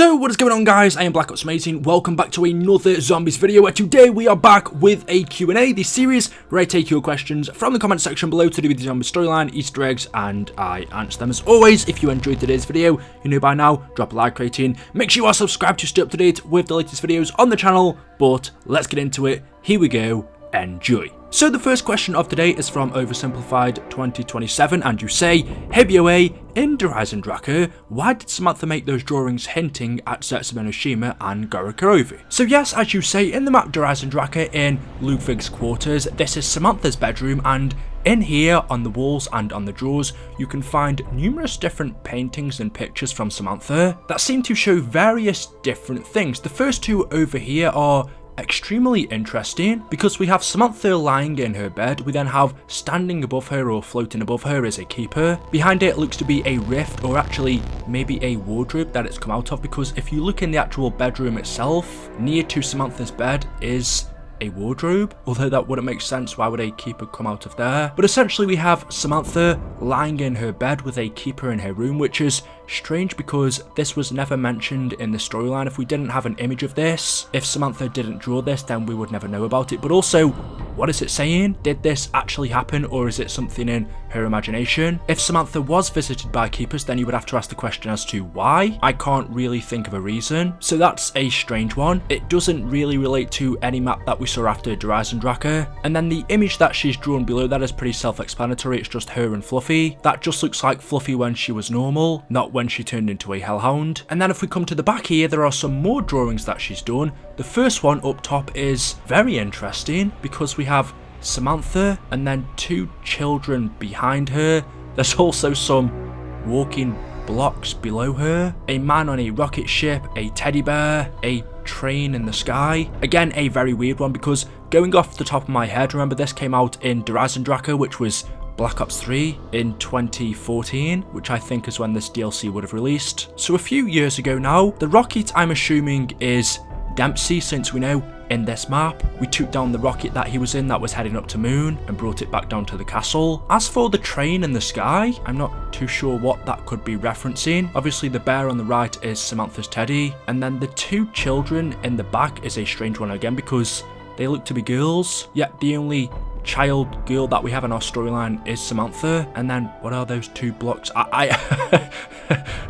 So what is going on, guys? I am Black Ops Amazing. Welcome back to another zombies video, where today we are back with a Q&A, the series where I take your questions from the comment section below to do with the zombie storyline, Easter eggs, and I answer them. As always, if you enjoyed today's video, you know by now, drop a like rating. Make sure you are subscribed to stay up to date with the latest videos on the channel, but let's get into it. Here we go. Enjoy. So the first question of today is from Oversimplified 2027, and you say, hey BOA, in Horizon Draka, why did Samantha make those drawings hinting at Zetsubo Noshima and Gorokurovi? So yes, as you say, in the map Horizon Draka in Ludwig's quarters, this is Samantha's bedroom, and in here, on the walls and on the drawers, you can find numerous different paintings and pictures from Samantha that seem to show various different things. The first two over here are extremely interesting because we have Samantha lying in her bed. We then have standing above her or floating above her is a keeper. Behind it looks to be a rift, or actually maybe a wardrobe that it's come out of, because if you look in the actual bedroom itself, near to Samantha's bed is a wardrobe, although that wouldn't make sense. Why would a keeper come out of there? But essentially we have Samantha lying in her bed with a keeper in her room, which is strange because this was never mentioned in the storyline. If we didn't have an image of this, if Samantha didn't draw this, then we would never know about it. But also, what is it saying? Did this actually happen, or is it something in her imagination? If Samantha was visited by keepers, then you would have to ask the question as to why. I can't really think of a reason, so that's a strange one. It doesn't really relate to any map that we saw after Horizon Draka. And then the image that she's drawn below that is pretty self-explanatory. It's just her and Fluffy. That just looks like Fluffy when she was normal, not when she turned into a hellhound. And then if we come to the back here, there are some more drawings that she's done. The first one up top is very interesting because we have Samantha and then two children behind her. There's also some walking blocks below her, a man on a rocket ship, a teddy bear, a train in the sky. Again, a very weird one because going off the top of my head, remember this came out in Horizon Draka, which was Black Ops 3 in 2014, which I think is when this DLC would have released. So a few years ago now. The rocket, I'm assuming, is Dempsey, since we know in this map we took down the rocket that he was in that was heading up to moon and brought it back down to the castle. As for the train in the sky, I'm not too sure what that could be referencing. Obviously the bear on the right is Samantha's teddy, and then the two children in the back is a strange one again because they look to be girls, yet the only child girl that we have in our storyline is Samantha. And then what are those two blocks?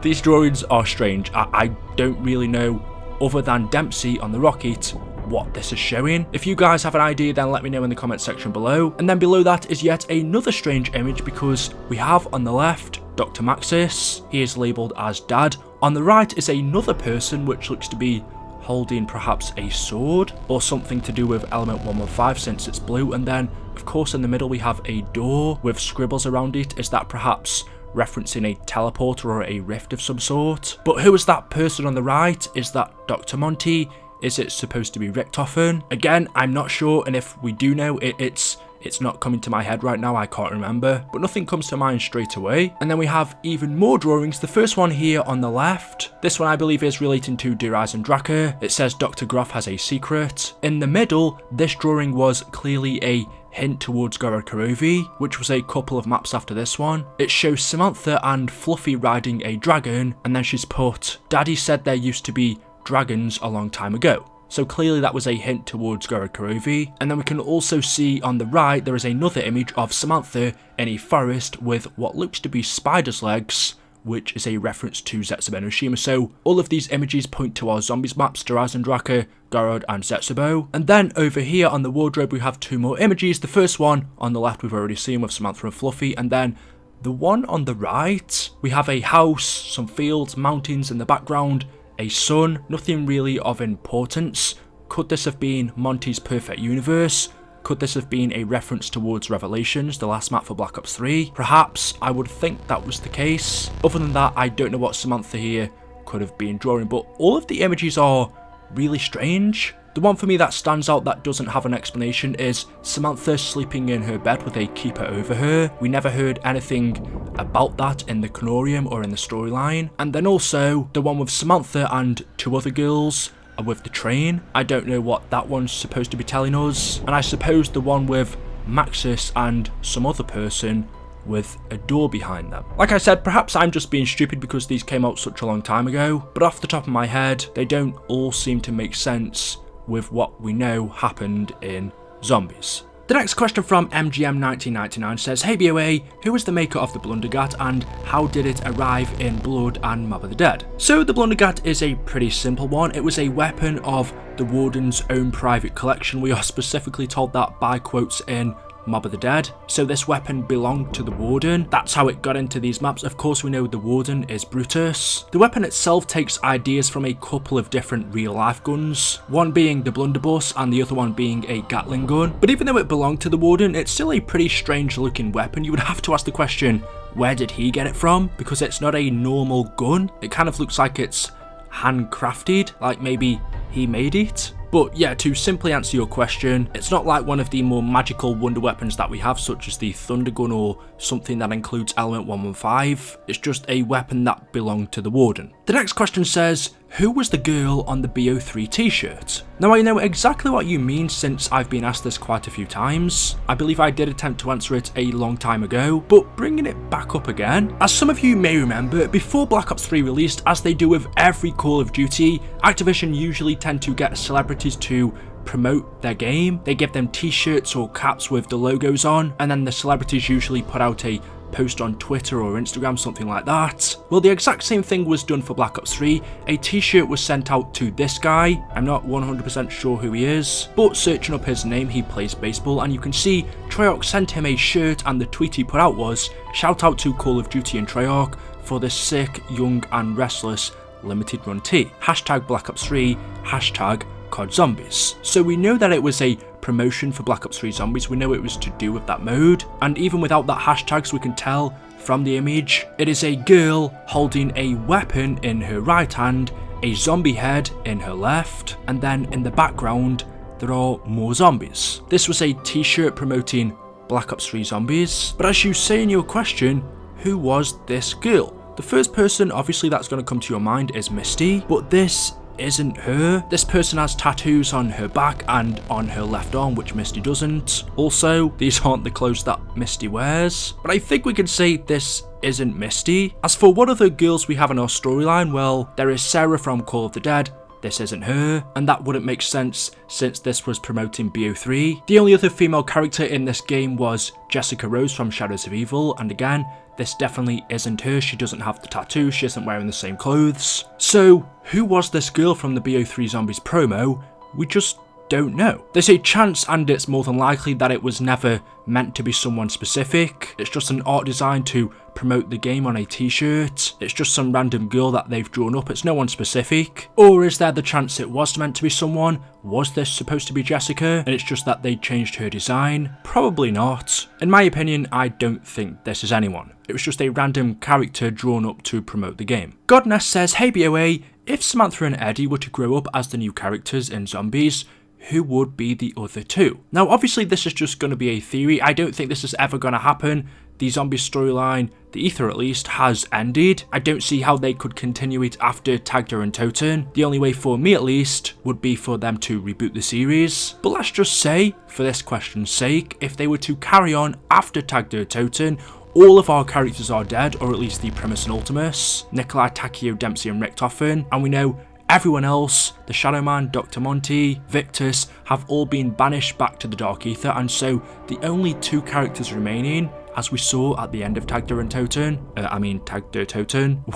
These drawings are strange. I don't really know, other than Dempsey on the rocket, what this is showing. If you guys have an idea, then let me know in the comment section below. And then below that is yet another strange image because we have on the left Dr. Maxis. He is labelled as Dad. On the right is another person which looks to be holding perhaps a sword or something to do with element 115 since it's blue. And then of course in the middle we have a door with scribbles around it. Is that perhaps referencing a teleporter or a rift of some sort? But who is that person on the right? Is that Dr. Monty? Is it supposed to be Richtofen? Again, I'm not sure, and if we do know, it's not coming to my head right now. I can't remember, but nothing comes to mind straight away. And then we have even more drawings. The first one here on the left, this one I believe is relating to Horizon Draka. It says Dr. Groff has a secret. In the middle, this drawing was clearly a hint towards Gorokurovi, which was a couple of maps after this one. It shows Samantha and Fluffy riding a dragon, and then she's put, Daddy said there used to be dragons a long time ago. So clearly that was a hint towards Gorokurovi. And then we can also see on the right there is another image of Samantha in a forest with what looks to be spider's legs, which is a reference to Zetsubo Noshima. So all of these images point to our zombies maps, Horizon Draka, Gorod and Zetsubo. And then over here on the wardrobe we have two more images. The first one on the left we've already seen with Samantha and Fluffy, and then the one on the right we have a house, some fields, mountains in the background, a sun, nothing really of importance. Could this have been Monty's perfect universe? Could this have been a reference towards Revelations, the last map for Black Ops 3? Perhaps. I would think that was the case. Other than that, I don't know what Samantha here could have been drawing, but all of the images are really strange. The one for me that stands out that doesn't have an explanation is Samantha sleeping in her bed with a keeper over her. We never heard anything about that in the Canorium or in the storyline. And then also the one with Samantha and two other girls with the train. I don't know what that one's supposed to be telling us. And I suppose the one with Maxis and some other person with a door behind them. Like I said, perhaps I'm just being stupid because these came out such a long time ago, but off the top of my head, they don't all seem to make sense with what we know happened in Zombies. The next question from MGM1999 says, hey BOA, who was the maker of the blundergat and how did it arrive in Blood and Mob of the Dead? So the blundergat is a pretty simple one. It was a weapon of the Warden's own private collection. We are specifically told that by quotes in Mob of the Dead. So this weapon belonged to the Warden. That's how it got into these maps. Of course, we know the Warden is Brutus. The weapon itself takes ideas from a couple of different real life guns, one being the blunderbuss and the other one being a Gatling gun. But even though it belonged to the Warden, it's still a pretty strange looking weapon. You would have to ask the question, where did he get it from? Because it's not a normal gun. It kind of looks like it's handcrafted, like maybe he made it. But yeah, to simply answer your question, it's not like one of the more magical wonder weapons that we have, such as the Thunder Gun or something that includes Element 115. It's just a weapon that belonged to the Warden. The next question says, who was the girl on the BO3 t-shirt? Now I know exactly what you mean since I've been asked this quite a few times. I believe I did attempt to answer it a long time ago, but bringing it back up again. As some of you may remember, before Black Ops 3 released, as they do with every Call of Duty, Activision usually tend to get celebrities to promote their game. They give them t-shirts or caps with the logos on, and then the celebrities usually put out a post on Twitter or Instagram, something like that. Well, the exact same thing was done for Black Ops 3. A t-shirt was sent out to this guy. I'm not 100% sure who he is, but searching up his name, he plays baseball, and you can see Treyarch sent him a shirt, and the tweet he put out was, shout out to Call of Duty and Treyarch for the sick, young and restless limited run tee. Hashtag Black Ops 3, hashtag COD Zombies. So we know that it was a promotion for Black Ops 3 Zombies. We know it was to do with that mode, and even without that hashtags, we can tell from the image it is a girl holding a weapon in her right hand, a zombie head in her left, and then in the background there are more zombies. This was a t-shirt promoting Black Ops 3 Zombies. But as you say in your question, who was this girl? The first person obviously that's going to come to your mind is Misty, but this isn't her. This person has tattoos on her back and on her left arm, which Misty doesn't. Also, these aren't the clothes that Misty wears, but I think we can say this isn't Misty. As for what other girls we have in our storyline, well, there is Sarah from Call of the Dead. This isn't her, and that wouldn't make sense since this was promoting BO3. The only other female character in this game was Jessica Rose from Shadows of Evil, and again, this definitely isn't her. She doesn't have the tattoo, she isn't wearing the same clothes. So, who was this girl from the BO3 Zombies promo? We just don't know. There's a chance, and it's more than likely, that it was never meant to be someone specific. It's just an art design to promote the game on a t-shirt. It's just some random girl that they've drawn up. It's no one specific. Or is there the chance it was meant to be someone? Was this supposed to be Jessica, and it's just that they changed her design? Probably not. In my opinion, I don't think this is anyone. It was just a random character drawn up to promote the game. Godness says, hey BOA, if Samantha and Eddie were to grow up as the new characters in Zombies, who would be the other two? Now, obviously, this is just going to be a theory. I don't think this is ever going to happen. The zombie storyline, the ether at least, has ended. I don't see how they could continue it after Tagda and Toten. The only way for me at least would be for them to reboot the series. But let's just say, for this question's sake, if they were to carry on after Tagda and Toten, all of our characters are dead, or at least the Primus and Ultimus, Nikolai, Takeo, Dempsey and Richtofen, and we know everyone else, the Shadow Man, Dr. Monty, Victus, have all been banished back to the Dark Ether, and so the only two characters remaining, as we saw at the end of Tagda and Toten,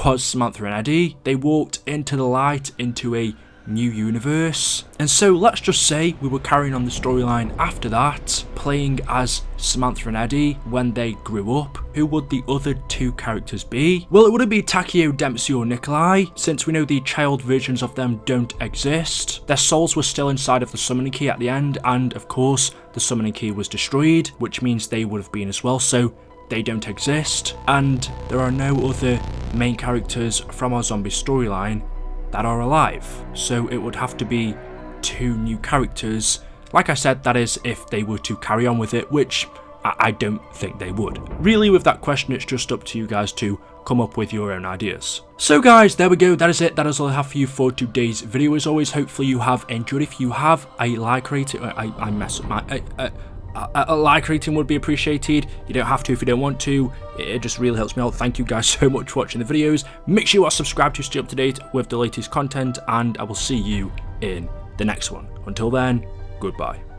was Samantha and Eddie. They walked into the light, into a new universe. And so let's just say we were carrying on the storyline after that, playing as Samantha and Eddie when they grew up. Who would the other two characters be? Well, it wouldn't be Takeo, Dempsey or Nikolai, since we know the child versions of them don't exist. Their souls were still inside of the summoning key at the end, and of course the summoning key was destroyed, which means they would have been as well, so they don't exist. And there are no other main characters from our zombie storyline that are alive, so it would have to be two new characters. Like I said, that is if they were to carry on with it, which I don't think they would. Really, with that question, it's just up to you guys to come up with your own ideas. So guys, there we go, that is it. That is all I have for you for today's video. As always, hopefully you have enjoyed. If you have, a like rate it. I mess up my a like rating would be appreciated. You don't have to if you don't want to. It just really helps me out. Thank you guys so much for watching the videos. Make sure you are subscribed to stay up to date with the latest content, and I will see you in the next one. Until then, goodbye.